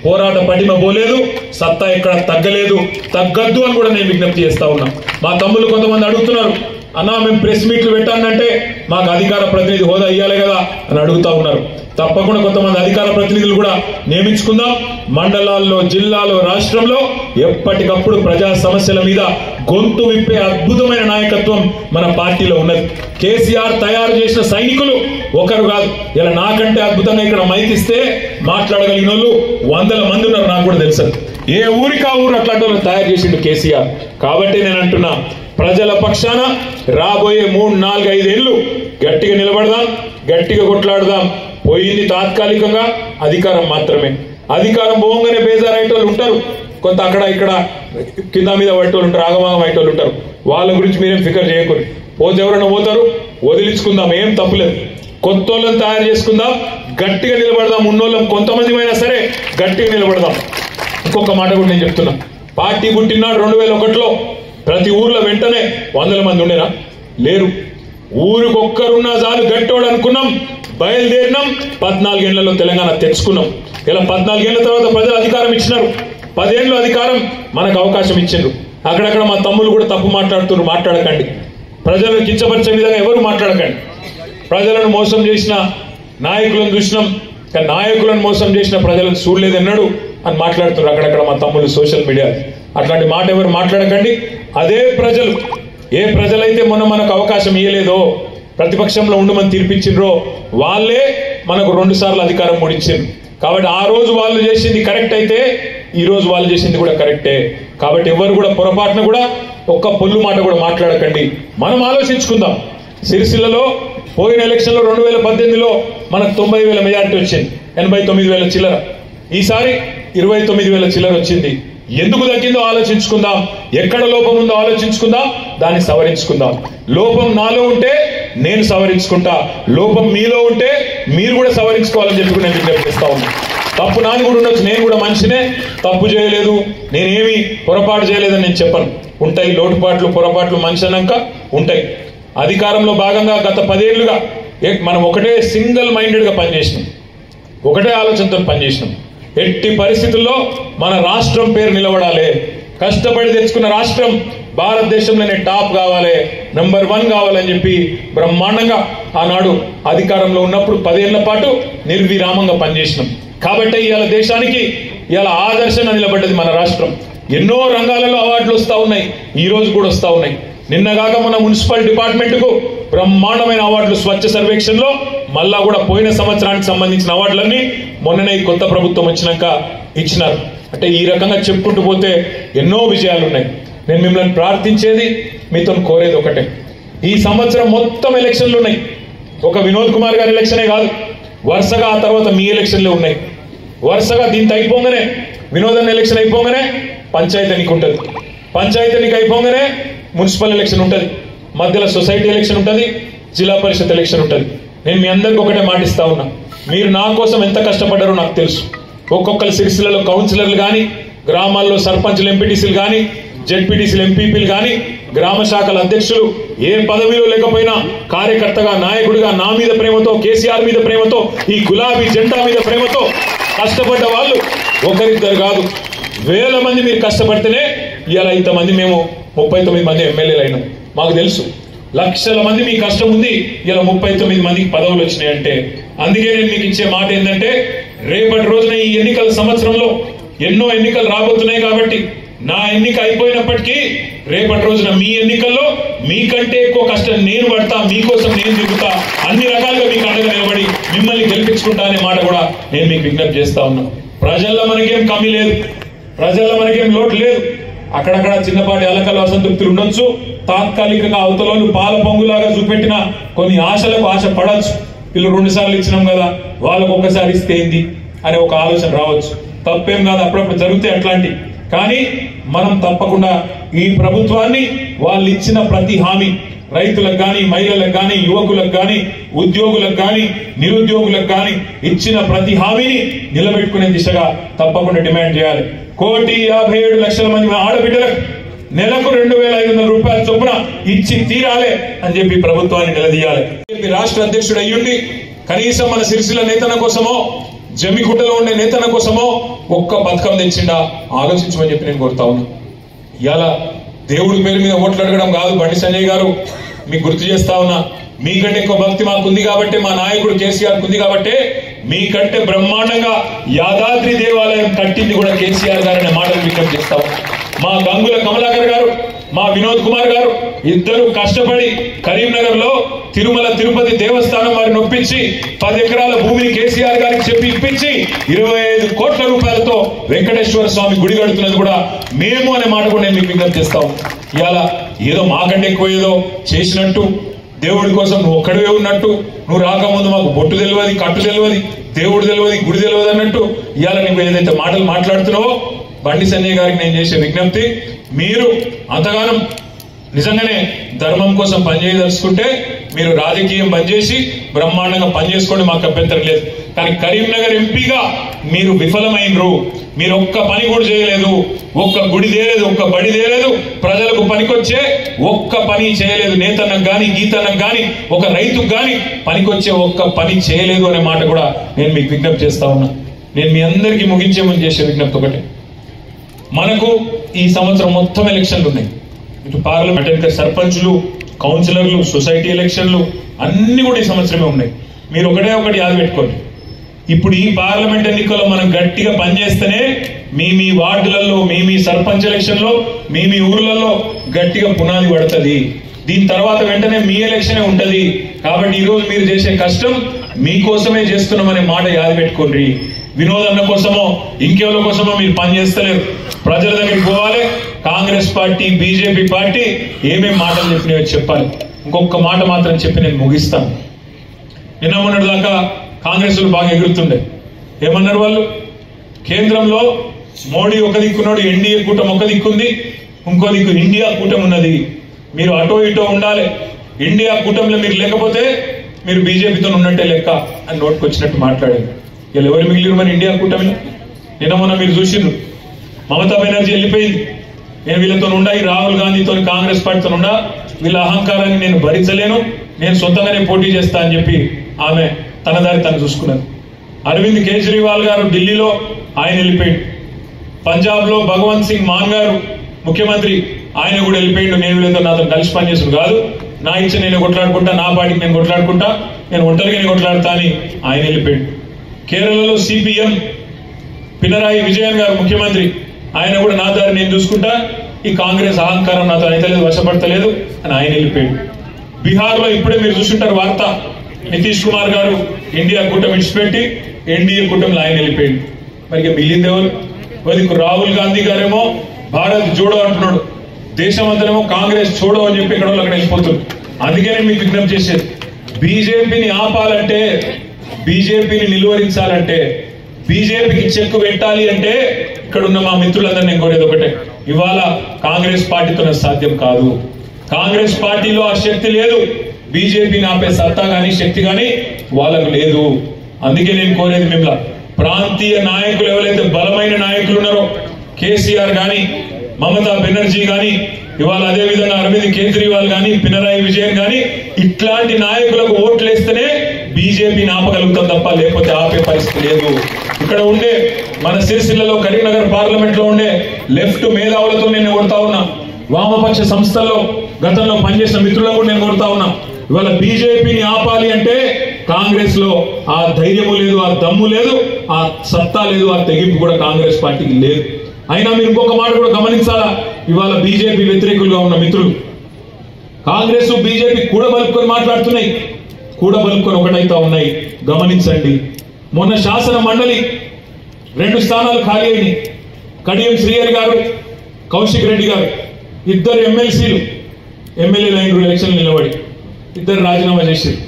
పోరాట పటిమ పోలేదు, సత్తా ఎక్కడ తగ్గలేదు, తగ్గద్దు అని కూడా నేను విజ్ఞప్తి చేస్తా ఉన్నా. మా తమ్ముళ్ళు కొంతమంది అడుగుతున్నారు, అన్నా మేము ప్రెస్ మీట్లు పెట్టానంటే మాకు అధికార ప్రతినిధి హోదా ఇవ్వాలి కదా అని అడుగుతా ఉన్నారు. తప్పకుండా కొంతమంది అధికార ప్రతినిధులు కూడా నియమించుకుందాం. మండలాల్లో, జిల్లాలో, రాష్ట్రంలో ఎప్పటికప్పుడు ప్రజా సమస్యల మీద గొంతు విప్పే అద్భుతమైన నాయకత్వం మన పార్టీలో ఉన్నది. కేసీఆర్ తయారు చేసిన సైనికులు ఒకరు కాదు. ఇలా నాకంటే అద్భుతంగా ఇక్కడ మైకిస్తే మాట్లాడగలిగిన వాళ్ళు 100 మంది ఉన్నారు. నాకు కూడా తెలుసు. ఏ ఊరికి ఆ ఊరు అట్లాంటి వాళ్ళు తయారు చేసిండు కేసీఆర్. కాబట్టి నేను అంటున్నా, ప్రజల పక్షాన రాబోయే 3, 4, 5 ఏళ్ళు గట్టిగా నిలబడదాం, గట్టిగా కొట్లాడదాం. పోయింది తాత్కాలికంగా అధికారం మాత్రమే. అధికారం పోగానే బేజారయ్యేటోళ్ళు ఉంటారు, కొంత అక్కడ ఇక్కడ కింద మీద పట్టేవాళ్ళు ఉంటారు, ఆగమాగం అయ్యేటోళ్ళు ఉంటారు. వాళ్ళ గురించి మీరేం ఫికర్ చేయకూడదు. పోతే ఎవరైనా పోతారు, వదిలించుకుందాం, ఏం తప్పులేదు. కొత్త వాళ్ళని తయారు చేసుకుందాం, గట్టిగా నిలబడదాం. ఉన్నోళ్ళం కొంతమంది అయినా సరే గట్టిగా నిలబడదాం. ఇంకొక మాట కూడా నేను చెప్తున్నా, పార్టీ పుట్టినాడు 2001లో ప్రతి ఊర్లో వెంటనే 100 మంది ఉండేనా? లేరు. ఊరికొక్కరున్నా చాలు గట్టోడు అనుకున్నాం, బయలుదేరినాం. 14 ఏళ్లలో తెలంగాణ తెచ్చుకున్నాం. ఇలా 14 ఏళ్ల తర్వాత ప్రజలు అధికారం ఇచ్చినారు. 10 ఏళ్ళు అధికారం మనకు అవకాశం ఇచ్చిండ్రు. అక్కడక్కడ మా తమ్ముళ్ళు కూడా తప్పు మాట్లాడుతున్నారు. మాట్లాడకండి, ప్రజలను కించపరిచే విధంగా ఎవరు మాట్లాడకండి. ప్రజలను మోసం చేసిన నాయకులను చూసినాం, కానీ నాయకులను మోసం చేసిన ప్రజలను చూడలేదన్నాడు అని మాట్లాడుతున్నారు అక్కడక్కడ మా తమ్ముళ్ళు సోషల్ మీడియా. అట్లాంటి మాట ఎవరు మాట్లాడకండి. అదే ప్రజలు, ఏ ప్రజలైతే మొన్న మనకు అవకాశం ఇవ్వలేదో, ప్రతిపక్షంలో ఉండమని తీర్పిచ్చిండ్రో, వాళ్ళే మనకు 2 సార్లు అధికారం మూడించారు. కాబట్టి ఆ రోజు వాళ్ళు చేసింది కరెక్ట్ అయితే ఈ రోజు వాళ్ళు చేసింది కూడా కరెక్టే. కాబట్టి ఎవరు కూడా పొరపాటున కూడా ఒక్క పొల్లు మాట కూడా మాట్లాడకండి. మనం ఆలోచించుకుందాం. సిరిసిల్లలో పోయిన ఎలక్షన్లో 2018లో మనకు 90,000 మెజారిటీ వచ్చింది, 89,000 చిల్లర. ఈసారి 29,000 చిల్లర వచ్చింది. ఎందుకు తగ్గిందో ఆలోచించుకుందాం, ఎక్కడ లోపం ఉందో ఆలోచించుకుందాం, దాన్ని సవరించుకుందాం. లోపం నాలో ఉంటే నేను సవరించుకుంటా, లోపం మీలో ఉంటే మీరు కూడా సవరించుకోవాలని చెప్పి నేను విజ్ఞప్తి చేస్తా ఉన్నా. తప్పు నాది కూడా ఉండొచ్చు, నేను కూడా మనిషినే, తప్పు చేయలేదు, నేనేమి పొరపాటు చేయలేదని నేను చెప్పను. ఉంటాయి లోటుపాట్లు, పొరపాట్లు, మనిషి అన్నాక ఉంటాయి. అధికారంలో భాగంగా గత 10 ఏళ్లుగా మనం ఒకటే సింగిల్ మైండెడ్గా పనిచేసినాం, ఒకటే ఆలోచనతో పనిచేసినాం. ఎట్టి పరిస్థితుల్లో మన రాష్ట్రం పేరు నిలబడాలి. కష్టపడి తెచ్చుకున్న రాష్ట్రం భారతదేశంలోనే టాప్ కావాలి, నంబర్ 1 కావాలని చెప్పి బ్రహ్మాండంగా ఆనాడు అధికారంలో ఉన్నప్పుడు 10 ఏళ్ల పాటు నిర్విరామంగా పనిచేసినాం. కాబట్టి ఇవాళ దేశానికి ఇవాళ ఆదర్శంగా నిలబడ్డది మన రాష్ట్రం. ఎన్నో రంగాలలో అవార్డులు వస్తూ ఉన్నాయి, ఈ రోజు కూడా వస్తూ ఉన్నాయి. నిన్నగాక మన మున్సిపల్ డిపార్ట్మెంట్ కు బ్రహ్మాండమైన అవార్డులు స్వచ్ఛ సర్వేక్షణలో, మళ్ళా కూడా పోయిన సంవత్సరానికి సంబంధించిన అవార్డులన్నీ మొన్ననే కొత్త ప్రభుత్వం వచ్చినాక ఇచ్చినారు. అంటే ఈ రకంగా చెప్పుకుంటూ పోతే ఎన్నో విజయాలు ఉన్నాయి. నేను మిమ్మల్ని ప్రార్థించేది, మీతో కోరేది ఒకటే, ఈ సంవత్సరం మొత్తం ఎలక్షన్లు ఉన్నాయి. ఒక వినోద్ కుమార్ గారి ఎలక్షనే కాదు, వరుసగా ఆ తర్వాత మీ ఎలక్షన్లే ఉన్నాయి. వరుసగా దీంతో అయిపోగానే, వినోదన్ ఎలక్షన్ అయిపోగానే పంచాయతీ ఎన్నిక ఉంటుంది, పంచాయతీ ఎన్నిక అయిపోగానే మున్సిపల్ ఎలక్షన్ ఉంటుంది, మధ్యలో సొసైటీ ఎలక్షన్ ఉంటుంది, జిల్లా పరిషత్ ఎలక్షన్ ఉంటుంది. నేను మీ అందరికి ఒకటే మాటిస్తా ఉన్నా, మీరు నా కోసం ఎంత కష్టపడ్డారో నాకు తెలుసు. ఒక్కొక్కరు సిరిసిల్లలో కౌన్సిలర్లు కానీ, గ్రామాల్లో సర్పంచ్లు, ఎంపీటీసీలు కానీ, జెడ్పీటీసీలు, ఎంపీపీలు కానీ, గ్రామ శాఖల అధ్యక్షులు, ఏ పదవిలో లేకపోయినా కార్యకర్తగా, నాయకుడిగా నా మీద ప్రేమతో, కేసీఆర్ మీద ప్రేమతో, ఈ గులాబీ జెండా మీద ప్రేమతో కష్టపడ్డ వాళ్ళు ఒకరిద్దరు కాదు, వేల మంది మీరు కష్టపడితేనే ఇవాళ ఇంతమంది మేము 39 మంది ఎమ్మెల్యేలు అయినాం. మాకు తెలుసు లక్షల మంది మీ కష్టం ఉంది, ఇలా 39 మందికి పదవులు వచ్చినాయంటే. అందుకే నేను మీకు ఇచ్చే మాట ఏంటంటే, రేపటి రోజున ఈ ఎన్నికల సంవత్సరంలో ఎన్నో ఎన్నికలు రాబోతున్నాయి కాబట్టి నా ఎన్నిక అయిపోయినప్పటికీ రేపటి రోజున మీ ఎన్నికల్లో మీకంటే ఎక్కువ కష్టం నేను పడతా, మీకోసం నేను తిరుగుతా, అన్ని రకాలుగా మీకు అండగా నిలబడి మిమ్మల్ని గెలిపించుకుంటా అనే మాట కూడా నేను మీకు విజ్ఞప్తి చేస్తా ఉన్నా. ప్రజల్లో మనకేం కమి లేదు, ప్రజల్లో మనకేం లోటు లేదు. అక్కడక్కడ చిన్నపాటి అలకలు అసంతృప్తులు ఉండొచ్చు, తాత్కాలికంగా అవతలను పాల పొంగులాగా చూపెట్టిన కొన్ని ఆశలకు ఆశ పడవచ్చు. వీళ్ళు 2 సార్లు ఇచ్చినాం కదా, వాళ్ళకు ఒక్కసారి ఇస్తే ఏంది అనే ఒక ఆలోచన రావచ్చు. తప్పేం కాదు, అప్పుడప్పుడు జరుగుతాయి అట్లాంటి. కానీ మనం తప్పకుండా ఈ ప్రభుత్వాన్ని వాళ్ళు ఇచ్చిన ప్రతి హామీ, రైతులకు కానీ, మహిళలకు కానీ, యువకులకు కానీ, ఉద్యోగులకు కానీ, నిరుద్యోగులకు కానీ ఇచ్చిన ప్రతి హామీని నిలబెట్టుకునే దిశగా తప్పకుండా డిమాండ్ చేయాలి. 1,57,00,000 మంది ఆడబిడ్డలకు నెలకు 2,500 రూపాయల చొప్పున ఇచ్చి తీరాలి అని చెప్పి ప్రభుత్వాన్ని నిలదీయాలి. రాష్ట్ర అధ్యక్షుడు అయ్యుండి కనీసం మన సిరిసిల్ల నేతన కోసమో, జమ్మిగుట్టలో ఉండే నేతన కోసమో ఒక్క పథకం తెచ్చిండా ఆలోచించమని చెప్పి నేను కోరుతా ఉన్నా. ఇవాళ దేవుడి పేరు మీద ఓట్లు అడగడం కాదు. బండి సంజయ్ గారు మీకు గుర్తు చేస్తా ఉన్నా, మీకంటే ఎక్కువ భక్తి మాకు ఉంది కాబట్టి, మా నాయకుడు కేసీఆర్ ఉంది కాబట్టి మీకంటే బ్రహ్మాండంగా యాదాద్రి దేవాలయం కట్టింది కూడా కేసీఆర్ గారు అనే మాటలు విజ్ఞప్తి చేస్తా ఉన్నా. మా గంగుల కమలాకర్ గారు, మా వినోద్ కుమార్ గారు ఇద్దరు కష్టపడి కరీంనగర్ లో తిరుమల తిరుపతి దేవస్థానం వారిని ఒప్పించి 10 ఎకరాల భూమిని కేసీఆర్ గారికి చెప్పి ఇప్పించి 25 కోట్ల రూపాయలతో వెంకటేశ్వర స్వామి గుడి కడుతున్నది కూడా మేము అనే మాట కూడా నేను మీకు విజ్ఞప్తి చేస్తాం. ఇవాళ ఏదో మాకంటే ఎక్కువ ఏదో చేసినట్టు, దేవుడి కోసం నువ్వు ఒక్కడివే ఉన్నట్టు, నువ్వు రాకముందు మాకు బొట్టు తెలియదు, కట్టు తెలియదు, దేవుడు తెలియదు, గుడి తెలియదు అన్నట్టు ఇవాళ నువ్వు ఏదైతే మాటలు మాట్లాడుతున్నావో, బండి సంజయ్ గారికి నేను చేసే విజ్ఞప్తి, మీరు అంతగానం నిజంగానే ధర్మం కోసం పనిచేయదలుచుకుంటే మీరు రాజకీయం బంద్ చేసి బ్రహ్మాండంగా పనిచేసుకోండి, మాకు అభ్యంతరం లేదు. కానీ కరీంనగర్ ఎంపీగా మీరు విఫలమైనరు. మీరు ఒక్క పని కూడా చేయలేదు, ఒక్క గుడి తేలేదు, ఒక్క బడి తేలేదు, ప్రజలకు పనికొచ్చే ఒక్క పని చేయలేదు. నేతన్నకు కానీ, గీతన్నకు కానీ, ఒక రైతుకు కానీ పనికొచ్చే ఒక్క పని చేయలేదు అనే మాట కూడా నేను మీకు విజ్ఞప్తి చేస్తా ఉన్నా. నేను మీ అందరికీ ముగించే ముందు చేసే విజ్ఞప్తి ఒకటే, మనకు ఈ సంవత్సరం మొత్తం ఎలక్షన్లు ఉన్నాయి. ఇటు పార్లమెంట్, సర్పంచ్లు, కౌన్సిలర్లు, సొసైటీ ఎలక్షన్లు అన్ని కూడా ఈ సంవత్సరమే ఉన్నాయి. మీరు ఒకటి యాద పెట్టుకోండి, ఇప్పుడు ఈ పార్లమెంట్ ఎన్నికల్లో మనం గట్టిగా పనిచేస్తేనే మీ వార్డులలో, మీ సర్పంచ్ ఎలక్షన్లో, మీ ఊర్లలో గట్టిగా పునాది పడుతుంది. దీని తర్వాత వెంటనే మీ ఎలక్షనే ఉంటది. కాబట్టి ఈ రోజు మీరు చేసే కష్టం మీకోసమే చేస్తున్నామనే మాట యాద పెట్టుకోండి. వినోద్ అన్న కోసమో ఇంకెవరి కోసమో మీరు పని చేస్తలేరు. ప్రజల దగ్గరికి పోవాలి. కాంగ్రెస్ పార్టీ, బీజేపీ పార్టీ ఏమేమి మాటలు చెప్పినాయో చెప్పాలి. ఇంకొక మాట మాత్రం చెప్పి నేను ముగిస్తాను. నిన్న మొన్నటి దాకా కాంగ్రెస్ బాగా ఎగురుతుండే. ఏమన్నారు వాళ్ళు? కేంద్రంలో మోడీ ఒక దిక్కున్నాడు, ఎన్డీఏ కూటమి ఒక దిక్కుంది, ఇంకో దిక్కు ఇండియా కూటమి ఉన్నది. మీరు అటో ఇటో ఉండాలి. ఇండియా కూటమిలో మీరు లేకపోతే మీరు బీజేపీతో ఉన్నట్టే లెక్క అని నోటుకు వచ్చినట్టు మాట్లాడారు. వీళ్ళు ఎవరు మిగిలిరు మరి ఇండియా కూటమిలో? నిన్న మొన్న మీరు చూసిండ్రు, మమతా బెనర్జీ వెళ్ళిపోయింది. నేను వీళ్ళతో ఉండా, ఈ రాహుల్ గాంధీతో, కాంగ్రెస్ పార్టీతో ఉండా, వీళ్ళ అహంకారాన్ని నేను భరించలేను, నేను సొంతంగానే పోటీ చేస్తా అని చెప్పి ఆమె తన దారి తను చూసుకున్నారు. అరవింద్ కేజ్రీవాల్ గారు ఢిల్లీలో ఆయన వెళ్ళిపోయిండు. పంజాబ్ లో భగవంత్ సింగ్ మాన్ గారు ముఖ్యమంత్రి, ఆయన కూడా వెళ్ళిపోయిండు. నేను వీళ్ళతో నాతో కలిసి పనిచేసుడు కాదు, నా ఇచ్చ నేను కొట్లాడుకుంటా, నా పార్టీకి నేను కొట్లాడుకుంటా, నేను ఒంటరిగా నేను కొట్లాడుతా అని ఆయన వెళ్ళిపోయిండు. కేరళలో సిపిఎం పినరాయి విజయన్ గారు ముఖ్యమంత్రి, ఆయన కూడా నా దారి నేను చూసుకుంటా, ఈ కాంగ్రెస్ అహంకారం నాతో అయితలేదు, వశపడతలేదు అని ఆయన వెళ్ళిపోయాడు. బీహార్ లో ఇప్పుడే మీరు చూసుంటారు వార్త, నితీష్ కుమార్ గారు ఇండియా కూటమి విడిచిపెట్టి ఎన్డీఏ కూటమిలో ఆయన వెళ్ళిపోయాడు. మరి మిగిలింది ఎవరు? రాహుల్ గాంధీ గారేమో భారత్ జోడో అంటున్నాడు, దేశం అంతనేమో కాంగ్రెస్ చూడో అని చెప్పి ఇక్కడ అక్కడ వెళ్ళిపోతుంది. అందుకనే మీకు విజ్ఞప్తి చేసేది, బీజేపీని ఆపాలంటే, బీజేపీని నిలువరించాలంటే, బీజేపీకి చెక్కు పెట్టాలి అంటే ఇక్కడ ఉన్న మా మిత్రులందరూ నేను కోరేది ఒకటే, ఇవాళ కాంగ్రెస్ పార్టీతో సాధ్యం కాదు. కాంగ్రెస్ పార్టీలో ఆ శక్తి లేదు, బీజేపీని ఆపే సత్తా కానీ శక్తి కానీ వాళ్ళకు లేదు. అందుకే నేను కోరేది మిమ్మల్ని, ప్రాంతీయ నాయకులు ఎవరైతే బలమైన నాయకులు ఉన్నారో, కేసీఆర్ కానీ, మమతా బెనర్జీ కానీ, ఇవాళ అదే విధంగా అరవింద్ కేజ్రీవాల్ కానీ, పినరాయి విజయన్ కానీ, ఇట్లాంటి నాయకులకు ఓట్లు వేస్తేనే బీజేపీని ఆపగలుగుతాం తప్ప లేకపోతే ఆపే పరిస్థితి లేదు. ఇక్కడ ఇక్కడ ఉండే మన సిరిసిల్లలో కరీంనగర్ పార్లమెంట్ లో ఉండే లెఫ్ట్ మేధావులతో నేను కొడతా ఉన్నా, వామపక్ష సంస్థల్లో గతంలో పనిచేసిన మిత్రులను కూడా నేను కొడతా ఉన్నా. ఇవాళ బీజేపీని ఆపాలి అంటే కాంగ్రెస్ లో ఆ ధైర్యము లేదు, ఆ దమ్ము లేదు, ఆ సత్తా లేదు, ఆ తెగింపు కూడా కాంగ్రెస్ పార్టీకి లేదు. అయినా మీరు ఇంకొక మాట కూడా గమనించాలా, ఇవాళ బీజేపీ వ్యతిరేకులుగా ఉన్న మిత్రులు కాంగ్రెస్ బీజేపీ కూడబలుపుకొని మాట్లాడుతున్నాయి, కూడబలుపుకొని ఒకటైతా ఉన్నాయి. గమనించండి, మొన్న శాసన మండలి 2 స్థానాలు ఖాళీ అయినాయి. కడియం శ్రీహరి గారు, కౌశిక్ రెడ్డి గారు ఇద్దరు ఎమ్మెల్సీలు ఎమ్మెల్యేలు అయిన ఎలక్షన్లు నిలబడి ఇద్దరు రాజీనామా చేశారు.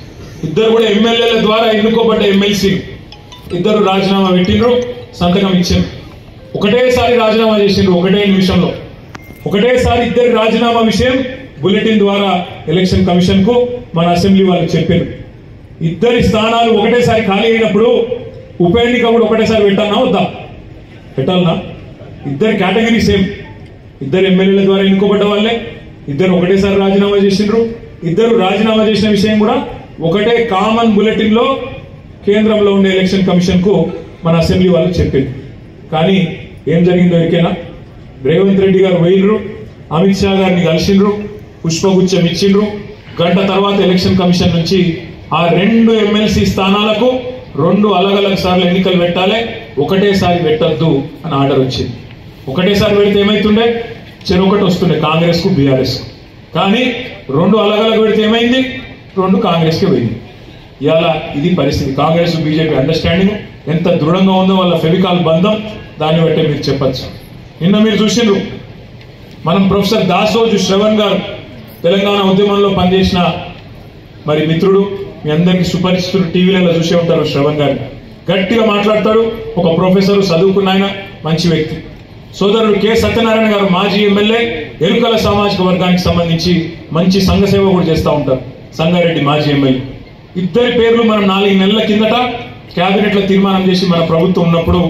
ఇద్దరు కూడా ఎమ్మెల్యేల ద్వారా ఎన్నుకోబడ్డ ఎమ్మెల్సీలు ఇద్దరు రాజీనామా పెట్టిండ్రు, సంతకం ఇచ్చారు. ఒకటేసారి రాజీనామా చేసిండ్రు, ఒకటే నిమిషంలో ఒకటేసారి ఇద్దరు రాజీనామా విషయం బులెటిన్ ద్వారా ఎలక్షన్ కమిషన్ కు మన అసెంబ్లీ వాళ్ళు చెప్పారు. ఇద్దరి స్థానాలు ఒకటేసారి ఖాళీ అయినప్పుడు ఉప ఎన్నిక కూడా ఒకటేసారి పెట్టాలన్నా వద్దా? పెట్టాలన్నా? ఇద్దరు కేటగిరీ సేమ్, ఇద్దరు ఎమ్మెల్యేల ద్వారా ఎన్నుకోబడ్డ వాళ్ళే, ఇద్దరు ఒకటేసారి రాజీనామా చేసిండ్రు. ఇద్దరు రాజీనామా చేసిన విషయం కూడా ఒకటే కామన్ బులెటిన్ లో కేంద్రంలో ఉండే ఎలక్షన్ కమిషన్ కు మన అసెంబ్లీ వాళ్ళు చెప్పారు. కానీ ఏం జరిగిందో ఎరికేనా? రేవంత్ రెడ్డి గారు పోయిండ్రు, అమిత్ షా గారిని కలిసిండ్రు, పుష్పగుచ్చం ఇచ్చిండ్రు. గంట తర్వాత ఎలక్షన్ కమిషన్ నుంచి ఆ 2 ఎమ్మెల్సీ స్థానాలకు 2 అలగలగ సార్లు ఎన్నికలు పెట్టాలి, ఒకటేసారి పెట్టద్దు అని ఆర్డర్ వచ్చింది. ఒకటేసారి పెడితే ఏమైతుండే? చెరొకటి వస్తుండే కాంగ్రెస్ కు బీఆర్ఎస్ కు. కానీ 2 అలగలగ పెడితే ఏమైంది? 2 కాంగ్రెస్ కి పోయింది. ఇవాళ ఇది పరిస్థితి. కాంగ్రెస్ బీజేపీ అండర్స్టాండింగ్ ఎంత దృఢంగా ఉందో వాళ్ళ ఫెవికాల్ బంధం, దాన్ని బట్టే మీరు చెప్పచ్చు. నిన్న మీరు చూసిండ్రు, మనం ప్రొఫెసర్ దాసోజు శ్రవణ్ గారు తెలంగాణ ఉద్యమంలో పనిచేసిన మరి మిత్రుడు, మీ అందరికీ సుపరిచితుడు, టీవీలలో చూసే ఉంటారు. శ్రవణ్ గారు గట్టిగా మాట్లాడతాడు, ఒక ప్రొఫెసర్, చదువుకున్న ఆయన, మంచి వ్యక్తి. సోదరుడు కె సత్యనారాయణ గారు మాజీ ఎమ్మెల్యే, ఎరుకల సామాజిక వర్గానికి సంబంధించి మంచి సంఘ సేవ కూడా చేస్తూ ఉంటారు. సంగారెడ్డి మాజీ ఎమ్మెల్యే. ఇద్దరి పేర్లు మనం 4 నెలల కిందట కేబినెట్ లో తీర్మానం చేసి మన ప్రభుత్వం ఉన్నప్పుడు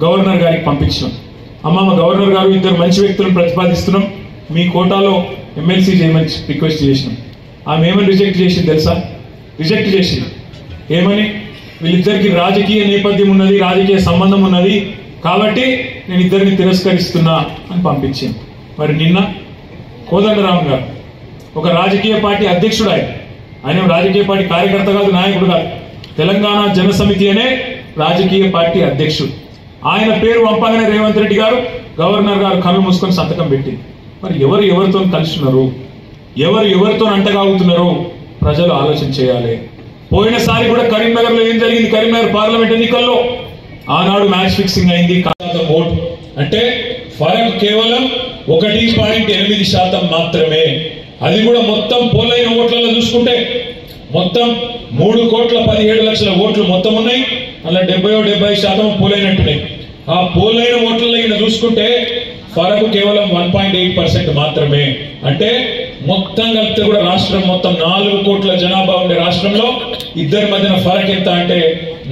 గవర్నర్ గారికి పంపించినాం. అమ్మమ్మ గవర్నర్ గారు, ఇద్దరు మంచి వ్యక్తులను ప్రతిపాదిస్తున్నాం, మీ కోటాలో ఎమ్మెల్సీ చేయమని రిక్వెస్ట్ చేసినాం. ఆమె ఏమని రిజెక్ట్ చేసింది తెలుసా? రిజెక్ట్ చేసింది. ఏమని? వీళ్ళిద్దరికి రాజకీయ నేపథ్యం ఉన్నది, రాజకీయ సంబంధం ఉన్నది, కాబట్టి నేను ఇద్దరిని తిరస్కరిస్తున్నా అని పంపించింది. మరి నిన్న కోదండరామ్ గారు, ఒక రాజకీయ పార్టీ అధ్యక్షుడు, ఆయన రాజకీయ పార్టీ కార్యకర్త కాదు, నాయకుడు కాదు, తెలంగాణ జనసమితి అనే రాజకీయ పార్టీ అధ్యక్షుడు, ఆయన పేరు పంపగానే రేవంత్ రెడ్డి గారు, గవర్నర్ గారు కళ్ళు మూసుకొని సంతకం పెట్టింది. మరి ఎవరు ఎవరితో కలుస్తున్నారు, ఎవరు ఎవరితో అంటగాగుతున్నారో ప్రజలు ఆలోచన చేయాలి. పోయినసారి కూడా కరీంనగర్ లో ఏం జరిగింది? కరీంనగర్ పార్లమెంట్ ఎన్నికల్లో ఆనాడు మ్యాచ్ ఫిక్సింగ్ అయింది. ఓటు అంటే ఫరక్ కేవలం 1.8% మాత్రమే. అది కూడా మొత్తం పోలైన ఓట్లలో చూసుకుంటే మొత్తం 3,17,00,000 ఓట్లు మొత్తం ఉన్నాయి. అలా 70% పోలైనట్టున్నాయి. ఆ పోలైన ఓట్లలో ఈయన చూసుకుంటే ఫరకు కేవలం 1.8% మాత్రమే. అంటే మొత్తం కలిపితే కూడా రాష్ట్రం మొత్తం 4 కోట్ల జనాభా ఉండే రాష్ట్రంలో ఇద్దరి మధ్యన ఫరక్ ఎంత అంటే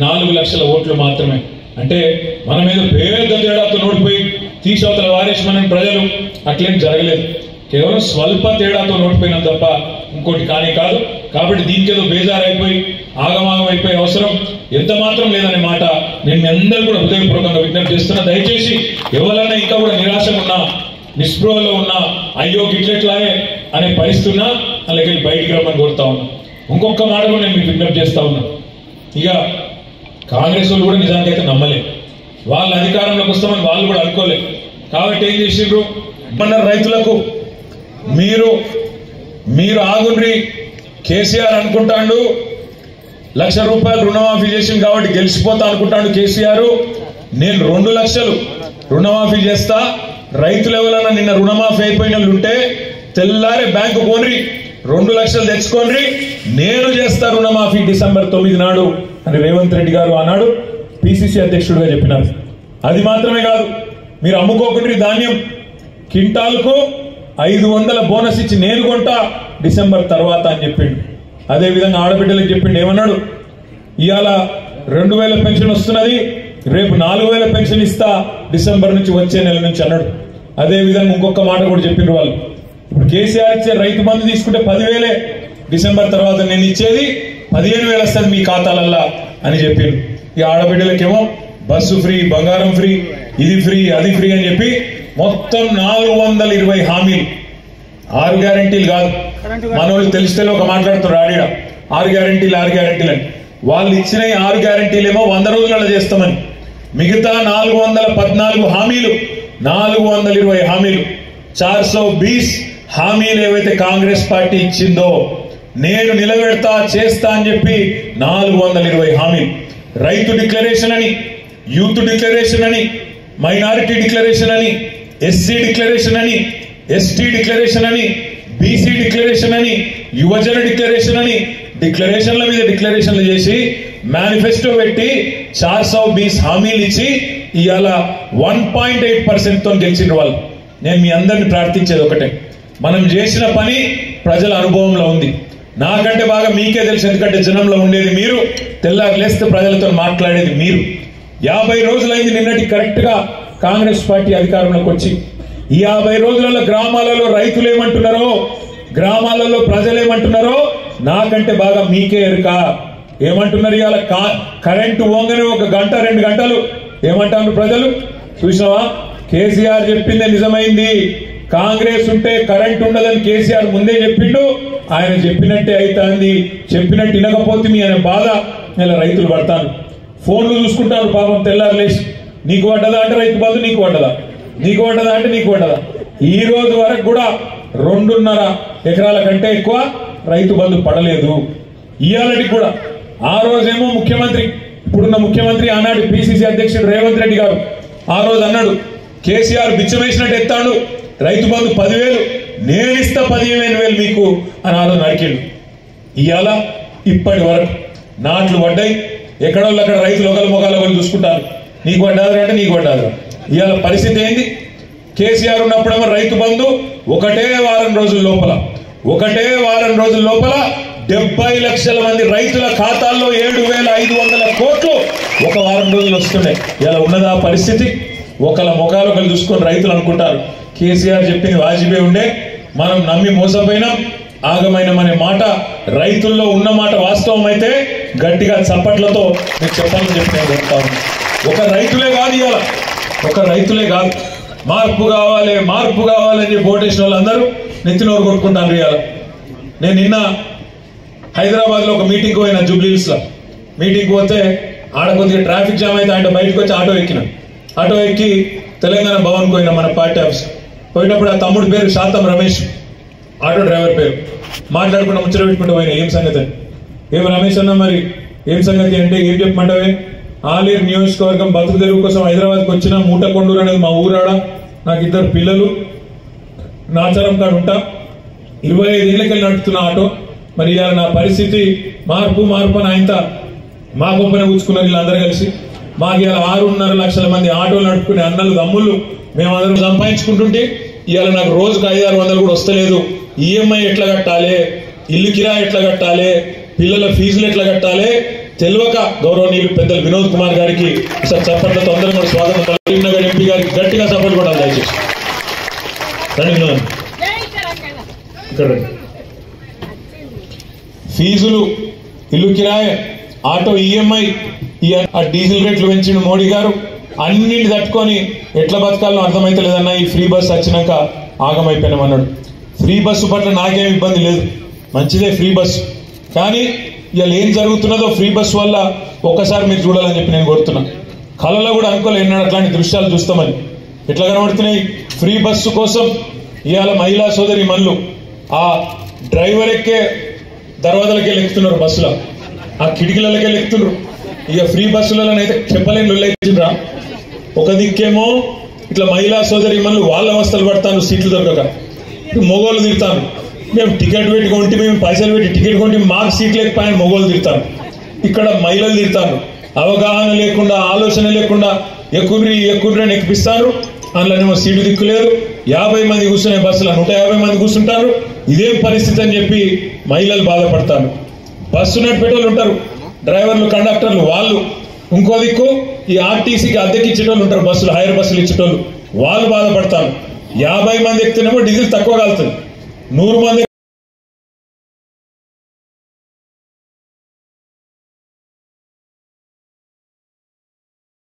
4 లక్షల ఓట్లు మాత్రమే. అంటే మన మీద పేద తేడాతో ఓడిపోయి తీసవతల వారేసిమని ప్రజలు అట్లేం జరగలేదు. కేవలం స్వల్ప తేడాతో ఓడిపోయినాం తప్ప ఇంకోటి కానీ కాదు. కాబట్టి దీనికి ఏదో బేజారైపోయి ఆగమాగం అయిపోయే అవసరం ఎంత మాత్రం లేదనే మాట నేను మీ అందరూ కూడా హృదయపూర్వకంగా విజ్ఞప్తి చేస్తున్నా. దయచేసి ఎవరైనా ఇంకా కూడా నిరాశగా ఉన్నా, నిస్పృహలో ఉన్నా, అయ్యో గిట్లెట్లాగే అనే పరిస్థితి ఉన్నా అలాగే బయటికి రమ్మని కోరుతా ఉన్నా. ఇంకొక మాట కూడా నేను మీకు విజ్ఞప్తి చేస్తా ఉన్నా. ఇక కాంగ్రెస్ వాళ్ళు కూడా నిజానికైతే నమ్మలేదు, వాళ్ళ అధికారంలోకి వస్తామని వాళ్ళు కూడా అనుకోలేదు. కాబట్టి ఏం చేసిండ్రు? రైతులకు మీరు ఆగుండ్రి, కేసీఆర్ అనుకుంటాడు ₹1,00,000 రుణమాఫీ చేసింది కాబట్టి గెలిచిపోతా అనుకుంటాడు కేసీఆర్. నేను 2 లక్షలు రుణమాఫీ చేస్తా, రైతులు ఎవరైనా నిన్న రుణమాఫీ అయిపోయిన వాళ్ళు ఉంటే తెల్లారే బ్యాంకు పోన్రి, 2 లక్షలు తెచ్చుకోండి, నేను చేస్తా రుణమాఫీ డిసెంబర్ 9 నాడు అని రేవంత్ రెడ్డి గారు ఆనాడు పిసిసి అధ్యక్షుడిగా చెప్పినారు. అది మాత్రమే కాదు, మీరు అమ్ముకోకుండ్రి ధాన్యం, కింటాలకు 500 బోనస్ ఇచ్చి నేను కొంటా డిసెంబర్ తర్వాత అని చెప్పిండు. అదేవిధంగా ఆడబిడ్డలకు చెప్పిండు, ఏమన్నాడు? ఇవాళ 2,000 పెన్షన్ వస్తున్నది, రేపు 4,000 పెన్షన్ ఇస్తా డిసెంబర్ నుంచి వచ్చే నెల నుంచి అన్నాడు. అదేవిధంగా ఇంకొక మాట కూడా చెప్పిండ్రు వాళ్ళు. ఇప్పుడు కేసీఆర్ ఇచ్చే రైతు బంధు తీసుకుంటే 10,000, డిసెంబర్ తర్వాత నేను ఇచ్చేది 15,000 వస్తుంది మీ ఖాతాలల్లా అని చెప్పిండు. ఈ ఆడబిడ్డలకేమో బస్సు ఫ్రీ, బంగారం ఫ్రీ, ఇది ఫ్రీ, అది ఫ్రీ అని చెప్పి మొత్తం 420 హామీలు. 6 గ్యారెంటీలు కాదు. మనోళ్ళు తెలిస్తే ఒక మాట్లాడుతున్నారు ఆడిడ 6 గ్యారెంటీలు అని. వాళ్ళు ఇచ్చిన 6 గ్యారెంటీలేమో 100 రోజులలో చేస్తామని, మిగతా 414 హామీలు, 420 హామీలు, 420 హామీలు ఏవైతే కాంగ్రెస్ పార్టీ ఇచ్చిందో నేను నిలబెడతా చేస్తా అని చెప్పి 420 హామీలు. రైతు డిక్లరేషన్ అని, యూత్ డిక్లరేషన్ అని, మైనారిటీ డిక్లరేషన్ అని, ఎస్సీ డిక్లరేషన్ అని, ఎస్టీ డిక్లరేషన్ అని, బీసీ డిక్లరేషన్ అని, యువజన డిక్లరేషన్ అని, డిక్లరేషన్ల మీద డిక్లరేషన్లు చేసి మేనిఫెస్టో పెట్టి 420 హామీలు ఇచ్చి ఇవాళ 1.8% తో గెలిచిన వాళ్ళు. నేను మీ అందరిని ప్రార్థించేది ఒకటే, మనం చేసిన పని ప్రజల అనుభవంలో ఉంది. నాకంటే బాగా మీకే తెలుసు, ఎందుకంటే జనంలో ఉండేది మీరు, తెల్లారి లేస్తే ప్రజలతో మాట్లాడేది మీరు. 50 రోజులైంది నిన్నటి కరెక్ట్ గా కాంగ్రెస్ పార్టీ అధికారంలోకి వచ్చి. ఈ 50 రోజులలో గ్రామాలలో రైతులు ఏమంటున్నారో, గ్రామాలలో ప్రజలు ఏమంటున్నారో నాకంటే బాగా మీకే ఎరుక. ఏమంటున్నారు ఇవాళ కరెంటు పోగానే 1 గంట 2 గంటలు ఏమంటారు ప్రజలు? చూసినావా, కేసీఆర్ చెప్పిందే నిజమైంది. కాంగ్రెస్ ఉంటే కరెంట్ ఉండదని కేసీఆర్ ముందే చెప్పిండు. ఆయన చెప్పినట్టే అవుతుంది. చెప్పినట్టు వినకపోతే మీ ఆయన బాధ ఇలా రైతులు పడతారు. ఫోన్లు చూసుకుంటారు పాపం తెల్లారు లేచి. నీకు పడ్డదా అంటే రైతు బంధు నీకు పడ్డదా, నీకు పడ్డదా అంటే నీకు పడ్డదా. ఈ రోజు వరకు కూడా 2.5 ఎకరాల కంటే ఎక్కువ రైతు బంధు పడలేదు. ఇవాళకి కూడా ఆ రోజేమో ముఖ్యమంత్రి, ఇప్పుడున్న ముఖ్యమంత్రి ఆనాడు పిసిసి అధ్యక్షుడు రేవంత్ రెడ్డి గారు ఆ రోజు అన్నాడు, కేసీఆర్ బిచ్చమేసినట్టు ఎత్తాడు, రైతు బంధు 10,000 నేను ఇస్తా 15,000 మీకు అని ఆ రోజు నరికిండు. ఇవాళ ఇప్పటి వరకు నాట్లు పడ్డాయి. ఎక్కడోళ్ళు అక్కడ రైతులు ఒకరు మొగాలు ఒకరు చూసుకుంటారు. నీకు పడ్డారు అంటే నీకు పడ్డారు. ఇవాళ పరిస్థితి ఏంది? కేసీఆర్ ఉన్నప్పుడేమో రైతు బంధు ఒకటే వారం రోజుల లోపల 70 లక్షల మంది రైతుల ఖాతాల్లో 7,500 కోట్లు ఒక వారం రోజులు వస్తున్నాయి. ఇలా ఉన్నదా పరిస్థితి? ఒకళ్ళ మొగాలు ఒకరు చూసుకొని రైతులు అనుకుంటారు కేసీఆర్ చెప్పింది వాజిబే ఉండే, మనం నమ్మి మోసపోయినాం, ఆగమైనమనే మాట రైతుల్లో ఉన్న మాట వాస్తవం అయితే గట్టిగా చప్పట్లతో మీకు చెప్పాలని చెప్పి నేను చెప్తాను. ఒక రైతులే కాదు, ఇవాళ ఒక రైతులే కాదు, మార్పు కావాలి అని చెప్పి ఓటేసిన వాళ్ళందరూ నెత్తినోరు కొట్టుకుంటాను. ఇవాళ నేను నిన్న హైదరాబాద్ లో ఒక మీటింగ్ పోయిన, జూబ్లీహిల్స్ లో మీటింగ్ పోతే ఆడ కొద్దిగా ట్రాఫిక్ జామ్ అయితే ఆయన బయటకు వచ్చి ఆటో ఎక్కిన. ఆటో ఎక్కి తెలంగాణ భవన్ పోయినా, మన పార్టీ ఆఫీస్ పోయినప్పుడు ఆ తమ్ముడి పేరు శాతం రమేష్, ఆటో డ్రైవర్ పేరు. మాట్లాడుకుంటూ ముచ్చట పెట్టుకుంటూ పోయినా, ఏం సంగతి, ఏం రమేష్ అన్న మరి ఏం సంగతి అంటే ఏం చెప్పమంటావే, ఆలేరు నియోజకవర్గం బతుకు తెరువు కోసం హైదరాబాద్కి వచ్చిన, మూటకొండూరు అనేది మా ఊరాడ, నాకు 2 పిల్లలు, నాచారం కాడ ఉంటా, 25 ఏళ్ళకెళ్ళి నడుపుతున్న ఆటో. మరి ఇవాళ నా పరిస్థితి మార్పు అని ఆయన మా గొప్పనే కూర్చుకున్నారు వీళ్ళందరూ కలిసి. మాకు ఇవాళ 6.5 లక్షల మంది ఆటోలు నడుపుకునే అన్నలు తమ్ముళ్ళు మేమందరం సంపాదించుకుంటుంటే ఇవాళ నాకు రోజుకు 500-600 కూడా వస్తలేదు. ఈఎంఐ ఎట్లా కట్టాలి, ఇల్లు కిరాయి ఎట్లా కట్టాలి, పిల్లల ఫీజులు ఎట్లా కట్టాలి తెలియక గౌరవనీయులు పెద్దలు వినోద్ కుమార్ గారికి సార్ చప్పట్లతో అందరం కూడా స్వాగతం. కరీంనగర్ ఎంపీ గారికి గట్టిగా సపోర్ట్ కూడా దయచేసి ఇక్కడ ఫీజులు, ఇల్లు కిరాయి, ఆటో ఈఎంఐ, ఆ డీజిల్ రేట్లు పెంచిన మోడీ గారు అన్నింటి తట్టుకొని ఎట్లా బతకాలో అర్థమైతే లేదన్నా. ఈ ఫ్రీ బస్ వచ్చినాక ఆగమైపోయినామన్నాడు. ఫ్రీ బస్సు పట్ల నాకేం ఇబ్బంది లేదు, మంచిదే ఫ్రీ బస్సు. కానీ ఇవాళ ఏం జరుగుతున్నదో ఫ్రీ బస్సు వల్ల ఒక్కసారి మీరు చూడాలని చెప్పి నేను కోరుతున్నా. కళలో కూడా అనుకోలే ఎన్నాడు అట్లాంటి దృశ్యాలు చూస్తామని. ఎట్లా కనబడుతున్నాయి ఫ్రీ బస్సు కోసం ఇవాళ మహిళా సోదరి మనులు ఆ డ్రైవర్ ఎక్కే దర్వాజలకే ఎక్కుతున్నారు, బస్సులో ఆ కిటికీలకే ఎక్కుతున్నారు. ఇక ఫ్రీ బస్సులలోనైతే చెప్పలేని లొల్లైతుండ్రా. ఒక దిక్కేమో ఇట్లా మహిళా సోదరి మనులు వాళ్ళ అవస్థలు పడతాను, సీట్లు దొరకక మొగోళ్ళు తిడతాను. మేము టికెట్ పెట్టి కొంటే, మేము పైసలు పెట్టి టికెట్ కొంటే మాకు సీట్లు లేకపోయినా మొగోళ్ళు తిడతాను. ఇక్కడ మహిళలు తిడతాను. అవగాహన లేకుండా, ఆలోచన లేకుండా ఎక్కుర్రి అని ఎక్కిపిస్తారు. అందులోనేమో సీటు దిక్కులేదు. 50 మంది కూర్చునే బస్సులో 150 మంది కూర్చుంటారు. ఇదేం పరిస్థితి అని చెప్పి మహిళలు బాధపడతారు. బస్సు నడిపేటోళ్ళు ఉంటారు, డ్రైవర్లు, కండక్టర్లు, వాళ్ళు. ఇంకో దిక్కు ఈ ఆర్టీసీకి అద్దెకి ఇచ్చేటోళ్ళు ఉంటారు, బస్సులు, హైర్ బస్సులు ఇచ్చేటోళ్ళు, వాళ్ళు బాధపడతారు. 50 మంది ఎక్కితేనేమో డీజిల్ తక్కువ కాలుతుంది, 100 మంది